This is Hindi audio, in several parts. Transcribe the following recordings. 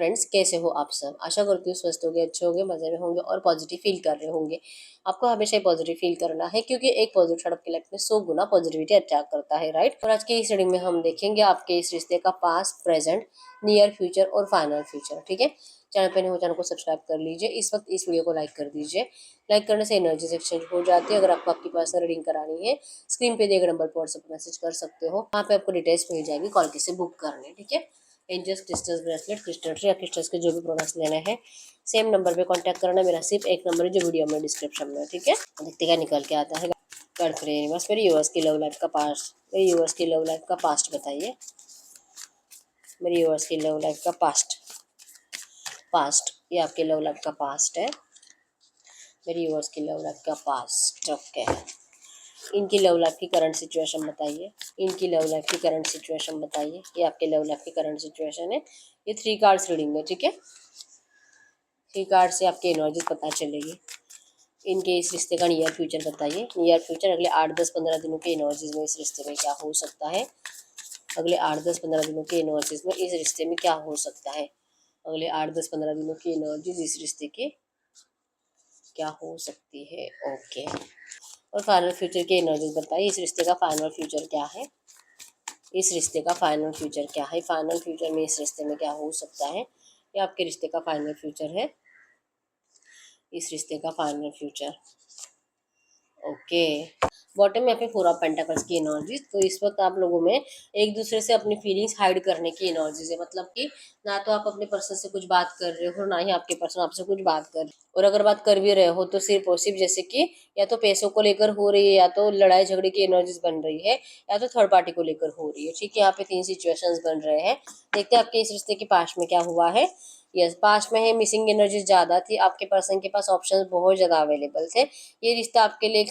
फ्रेंड्स, कैसे हो आप सब। आशा करती हूँ स्वस्थ होंगे, अच्छे होंगे, मजे में होंगे और पॉजिटिव फील कर रहे होंगे। आपको हमेशा ही पॉजिटिव फील करना है, क्योंकि एक पॉजिटिव थॉट आपकी लाइफ में 100 गुना पॉजिटिविटी अट्रैक्ट करता है, राइट। और आज की इस रीडिंग में हम देखेंगे आपके इस रिश्ते का पास्ट, प्रेजेंट, नियर फ्यूचर और फाइनल फ्यूचर। ठीक है, चैनल पे नहीं हो चैनल को सब्सक्राइब कर लीजिए। इस वक्त इस वीडियो को लाइक कर दीजिए। लाइक करने से एनर्जी एक्सचेंज हो जाती है। अगर आपको आपकी पर्सनल रीडिंग करानी है, स्क्रीन पे दिए गए नंबर पर व्हाट्सएप मैसेज कर सकते हो। वहाँ पे आपको डिटेल्स मिल जाएगी कॉल कैसे बुक करने। ठीक है, angels, crystals, bracelet, crystal tree या क्रिस्टल्स के जो भी प्रोडक्ट्स लेने हैं, सेम नंबर पे कांटेक्ट करना। मेरा सिर्फ एक नंबर है जो वीडियो में डिस्क्रिप्शन में। ठीक है, देखते क्या निकल के आता है। बस मेरी यूएस की लव लाइफ का पास्ट, मेरी यूएस की लव लाइफ का पास्ट बताइए। मेरी यूएस की लव लाइफ का पास्ट ये आपके लव लाइफ का पास्ट है। मेरी यूएस की लव लाइफ का पास्ट। ओके, इनकी लव लाइफ की करंट सिचुएशन बताइए। इनकी लव लाइफ की करंट सिचुएशन बताइए। ये आपके लव लाइफ की करंट सिचुएशन है। ये 3 कार्ड्स रीडिंग में। ठीक है, 3 कार्ड से आपकी एनर्जी पता चलेगी। इनके इस रिश्ते का नियर फ्यूचर बताइए। नियर फ्यूचर अगले 8-10-15 दिनों के एनर्जीज में इस रिश्ते में क्या हो सकता है। अगले 8-10-15 दिनों के एनर्जीज में इस रिश्ते में क्या हो सकता है। अगले 8-10-15 दिनों की एनर्जीज इस रिश्ते के क्या हो सकती है। ओके, और फाइनल फ्यूचर की एनर्जीज बताइए। इस रिश्ते का फाइनल फ्यूचर क्या है। इस रिश्ते का फाइनल फ्यूचर क्या है। फाइनल फ्यूचर में इस रिश्ते में क्या हो सकता है। ये आपके रिश्ते का फाइनल फ्यूचर है। इस रिश्ते का फाइनल फ्यूचर। ओके, बॉटम में पे 4 ऑफ पेंटाकल्स की एनर्जीज। तो इस वक्त आप लोगों में एक दूसरे से अपनी फीलिंग्स हाइड करने की एनर्जीज है। मतलब कि ना तो आप अपने पर्सन से कुछ बात कर रहे हो, ना ही आपके पर्सन आपसे कुछ बात कर रहे हो। और अगर बात कर भी रहे हो तो सिर्फ और सिर्फ जैसे कि या तो पैसों को लेकर हो रही है, या तो लड़ाई झगड़े की एनर्जीज बन रही है, या तो थर्ड पार्टी को लेकर हो रही है। ठीक है, यहाँ पे 3 सिचुएशंस बन रहे हैं। देखते हैं आपके इस रिश्ते के पास्ट में क्या हुआ है। यस, पास्ट में है मिसिंग एनर्जी ज़्यादा थी। आपके पर्सन के पास ऑप्शंस बहुत ज़्यादा अवेलेबल थे। ये रिश्ता आपके लिए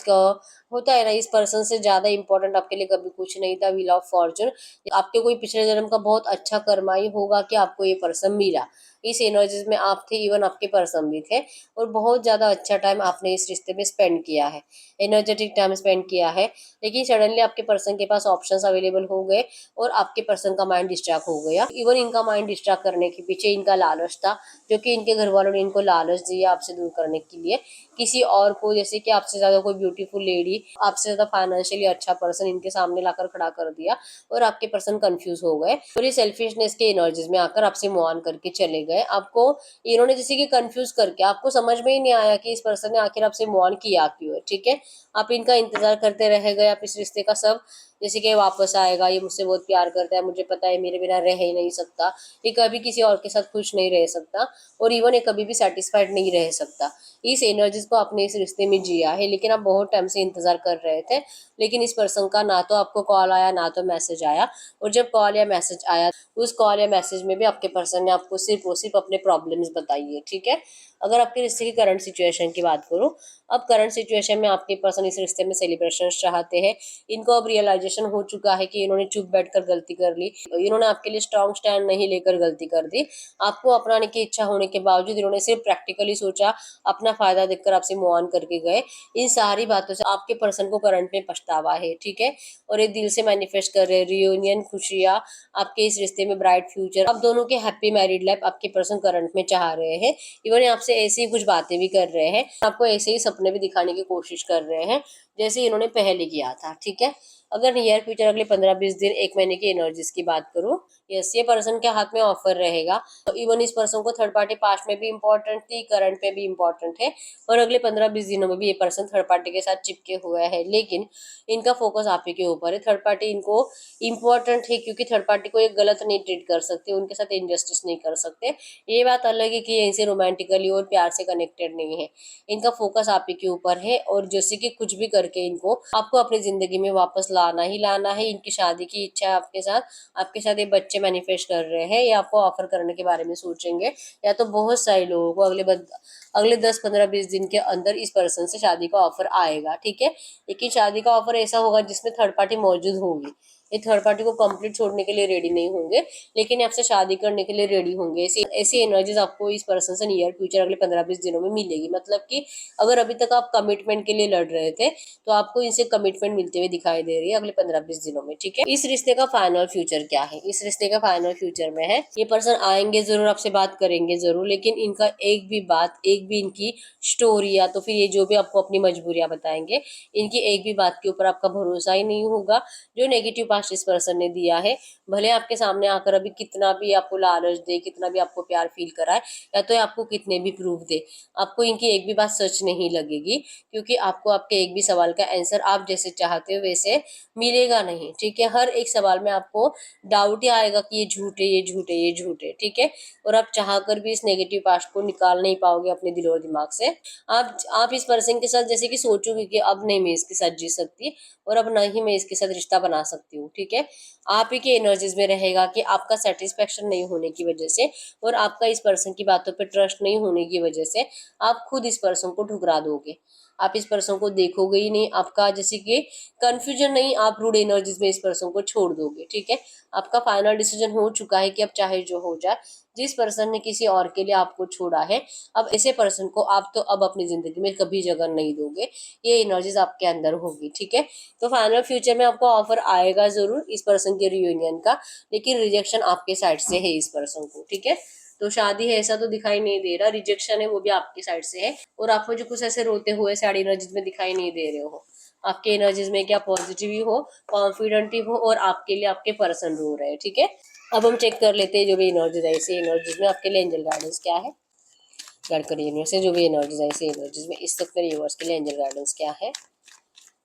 होता है ना, इस पर्सन से ज़्यादा इंपॉर्टेंट आपके लिए कभी कुछ नहीं था। व्हील ऑफ फॉर्चून, आपके कोई पिछले जन्म का बहुत अच्छा कर्मा ही होगा कि आपको ये पर्सन मिला। इस एनर्जीज में आप थे, इवन आपके पर्सन भी थे। और बहुत ज़्यादा अच्छा टाइम आपने इस रिश्ते में स्पेंड किया है, एनर्जेटिक टाइम स्पेंड किया है। लेकिन सडनली आपके पर्सन के पास ऑप्शंस अवेलेबल हो गए और आपके पर्सन का माइंड डिस्ट्रैक्ट हो गया। इवन इनका माइंड डिस्ट्रैक्ट करने के पीछे इनका लालच था, जो कि इनके घर वालों ने इनको लालच दिया आपसे दूर करने के लिए किसी और को। जैसे कि आपसे ज्यादा कोई ब्यूटीफुल लेडी, आपसे ज्यादा फाइनेंशियली अच्छा पर्सन इनके सामने लाकर खड़ा कर दिया और आपके पर्सन कंफ्यूज हो गए और ये सेल्फिशनेस के एनर्जीज में आकर आपसे मूव ऑन करके चले गए। आपको इन्होंने जैसे कि कंफ्यूज करके, आपको समझ में ही नहीं आया कि इस पर्सन ने आखिर आपसे मूव ऑन किया क्यों है। ठीक है, आप इनका इंतजार करते रह गए। आप इस रिश्ते का सब जैसे कि वापस आएगा, ये मुझसे बहुत प्यार करता है, मुझे पता है मेरे बिना रह ही नहीं सकता, ये कभी किसी और के साथ खुश नहीं रह सकता, और इवन ये कभी भी सेटिस्फाइड नहीं रह सकता। इस एनर्जीज को आपने इस रिश्ते में जिया है। लेकिन आप बहुत टाइम से इंतजार कर रहे थे, लेकिन इस पर्सन का ना तो आपको कॉल आया, ना तो मैसेज आया। और जब कॉल या मैसेज आया, उस कॉल या मैसेज में भी आपके पर्सन ने आपको सिर्फ और सिर्फ अपने प्रॉब्लम्स बताई है। ठीक है, अगर आपके रिश्ते की करंट सिचुएशन की बात करूं, अब करंट सिचुएशन में आपके पर्सन इस रिश्ते में सेलिब्रेशन चाहते हैं। इनको अब रियलाइजेशन हो चुका है कि इन्होंने चुप बैठकर गलती कर ली, इन्होंने आपके लिए स्ट्रॉन्ग स्टैंड नहीं लेकर गलती कर दी। आपको अपनाने की इच्छा होने के बावजूद इन्होंने सिर्फ प्रैक्टिकली सोचा, अपना फायदा देखकर आपसे मूव ऑन करके गए। इन सारी बातों से आपके पर्सन को करंट में पछतावा है। ठीक है, और ये दिल से मैनिफेस्ट कर रहे हैं रियूनियन, खुशियां, आपके इस रिश्ते में ब्राइट फ्यूचर, आप दोनों के हैप्पी मैरिड लाइफ आपके पर्सन करंट में चाह रहे हैं। इवन आपसे ऐसी ही कुछ बातें भी कर रहे हैं, आपको ऐसे ही सपने भी दिखाने की कोशिश कर रहे हैं जैसे इन्होंने पहले किया था। ठीक है, अगर नियर फ्यूचर अगले 15-20 दिन, 1 महीने की एनर्जीज की बात करूं, यस, ये पर्सन के हाथ में ऑफर रहेगा। तो इवन इस पर्सन को थर्ड पार्टी पास्ट में भी इंपॉर्टेंट थी, करंट में भी इंपॉर्टेंट है, और अगले 15-20 दिनों में भी ये पर्सन थर्ड पार्टी के साथ चिपके हुए है। लेकिन इनका फोकस आप ही के ऊपर है। थर्ड पार्टी इनको इंपॉर्टेंट है, क्योंकि थर्ड पार्टी को ये गलत नहीं ट्रीट कर सकते, उनके साथ इनजस्टिस नहीं कर सकते। ये बात अलग है कि ये इनसे रोमांटिकली और प्यार से कनेक्टेड नहीं है। इनका फोकस आप ही के ऊपर है, और जैसे कि कुछ भी करके इनको आपको अपनी जिंदगी में वापस लाना ही लाना है। इनकी शादी की इच्छा है आपके साथ, आपके साथ ये बच्चे मैनिफेस्ट कर रहे हैं, या आपको ऑफर करने के बारे में सोचेंगे। या तो बहुत सारे लोगों को अगले 10-15-20 दिन के अंदर इस पर्सन से शादी का ऑफर आएगा। ठीक है, लेकिन शादी का ऑफर ऐसा होगा जिसमें थर्ड पार्टी मौजूद होगी। ये थर्ड पार्टी को कंप्लीट छोड़ने के लिए रेडी नहीं होंगे, लेकिन आपसे शादी करने के लिए रेडी होंगे। ऐसी ऐसी एनर्जीज आपको इस पर्सन से नियर फ्यूचर अगले 15-20 दिनों में मिलेगी। मतलब कि अगर अभी तक आप कमिटमेंट के लिए लड़ रहे थे तो आपको इनसे कमिटमेंट मिलते हुए दिखाई दे रही है अगले 15-20 दिनों में, ठीक है। इस रिश्ते का फाइनल फ्यूचर क्या है? इस रिश्ते का फाइनल फ्यूचर में है, ये पर्सन आएंगे जरूर, आपसे बात करेंगे जरूर, लेकिन इनका एक भी बात, एक भी इनकी स्टोरी या तो फिर ये जो भी आपको अपनी मजबूरियां बताएंगे, इनकी एक भी बात के ऊपर आपका भरोसा ही नहीं होगा। जो नेगेटिव पास्ट इस पर्सन ने दिया है, भले आपके सामने आकर अभी कितना भी आपको लालच दे, कितना भी आपको प्यार फील कराए, या तो आपको कितने भी प्रूफ दे, आपको इनकी एक भी बात सच नहीं लगेगी, क्योंकि आपको आपके एक भी सवाल का आंसर आप जैसे चाहते हो वैसे मिलेगा नहीं, ठीक है। हर एक सवाल में आपको डाउट ही आएगा कि ये झूठ है, ये झूठ है, ये झूठ है, ठीक है। और आप चाहकर भी इस नेगेटिव पास्ट को निकाल नहीं पाओगे अपने दिल और दिमाग से। आप इस पर्सन के साथ जैसे कि सोचोगे कि अब नहीं मैं इसके साथ जी सकती, और अब नहीं मैं इसके साथ रिश्ता बना सकती हूँ, ठीक है। आप ही के एनर्जीज में रहेगा कि आपका सेटिस्फेक्शन नहीं होने की वजह से और आपका इस पर्सन की बातों पे ट्रस्ट नहीं होने की वजह से आप खुद इस पर्सन को ठुकरा दोगे। आप इस पर्सन को देखोगे ही नहीं, आपका जैसे कि कंफ्यूजन नहीं, आप रूड एनर्जीज में इस पर्सन को छोड़ दोगे, ठीक है। आपका फाइनल डिसीजन हो चुका है कि अब चाहे जो हो जाए, जिस पर्सन ने किसी और के लिए आपको छोड़ा है, अब ऐसे पर्सन को आप तो अब अपनी जिंदगी में कभी जगह नहीं दोगे। ये एनर्जीज आपके अंदर होगी, ठीक है। तो फाइनल फ्यूचर में आपको ऑफर आएगा जरूर इस पर्सन के रियूनियन का, लेकिन रिजेक्शन आपके साइड से है इस पर्सन को, ठीक है। तो शादी है ऐसा तो दिखाई नहीं दे रहा, रिजेक्शन है वो भी आपकी साइड से है। और आप मुझे कुछ ऐसे रोते हुए सैड एनर्जीज में दिखाई नहीं दे रहे हो। आपके एनर्जीज में क्या पॉजिटिव ही हो, कॉन्फिडेंट ही हो, और आपके लिए आपके पर्सन रो रहे हैं, ठीक है। अब हम चेक कर लेते हैं जो भी एनर्जीज है इसी एनर्जीज में आपके लिए एंजल गाइडेंस क्या है। गड़करी यूनिवर्स से जो भी एनर्जीज है इसी एनर्जीज में इस वक्त मेरे यूनिवर्स के लिए एंजल गाइडेंस क्या है।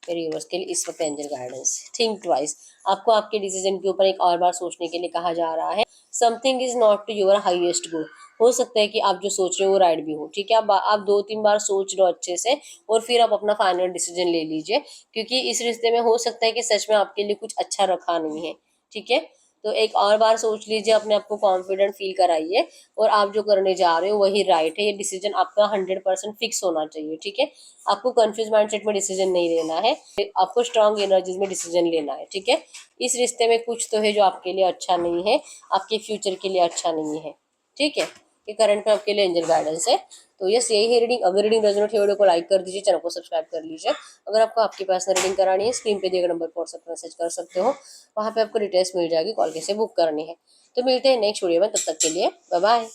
मेरे यूनिवर्स के लिए इस वक्त एंजल गाइडेंस, थिंक ट्वाइस। आपको आपके डिसीजन के ऊपर एक और बार सोचने के लिए कहा जा रहा है। Something is not to your highest good. हो सकता है कि आप जो सोच रहे हो वो राइट भी हो, ठीक है। आप 2-3 बार सोच लो अच्छे से, और फिर आप अपना फाइनल डिसीजन ले लीजिए, क्योंकि इस रिश्ते में हो सकता है कि सच में आपके लिए कुछ अच्छा रखा नहीं है, ठीक है। तो एक और बार सोच लीजिए, अपने आप को कॉन्फिडेंट फील कराइए, और आप जो करने जा रहे हो वही राइट है। ये डिसीजन आपका 100% फिक्स होना चाहिए, ठीक है। आपको कंफ्यूज माइंडसेट में डिसीजन नहीं लेना है, आपको स्ट्रांग एनर्जीज में डिसीजन लेना है, ठीक है। इस रिश्ते में कुछ तो है जो आपके लिए अच्छा नहीं है, आपके फ्यूचर के लिए अच्छा नहीं है, ठीक है। ये करंट में आपके लिए एंजल गाइडेंस है। तो यस, यही है रीडिंग। अगर रीडिंग रेजोनेट है वीडियो को लाइक कर दीजिए, चैनल को सब्सक्राइब कर लीजिए। अगर आपको आपकी पर्सनल रीडिंग करानी है, स्क्रीन पे दिए गए नंबर पर व्हाट्सएप मैसेज कर सकते हो, वहाँ पे आपको डिटेल्स मिल जाएगी, कॉल कैसे बुक करनी है। तो मिलते हैं नेक्स्ट वीडियो में, तब तक के लिए बाय बाय।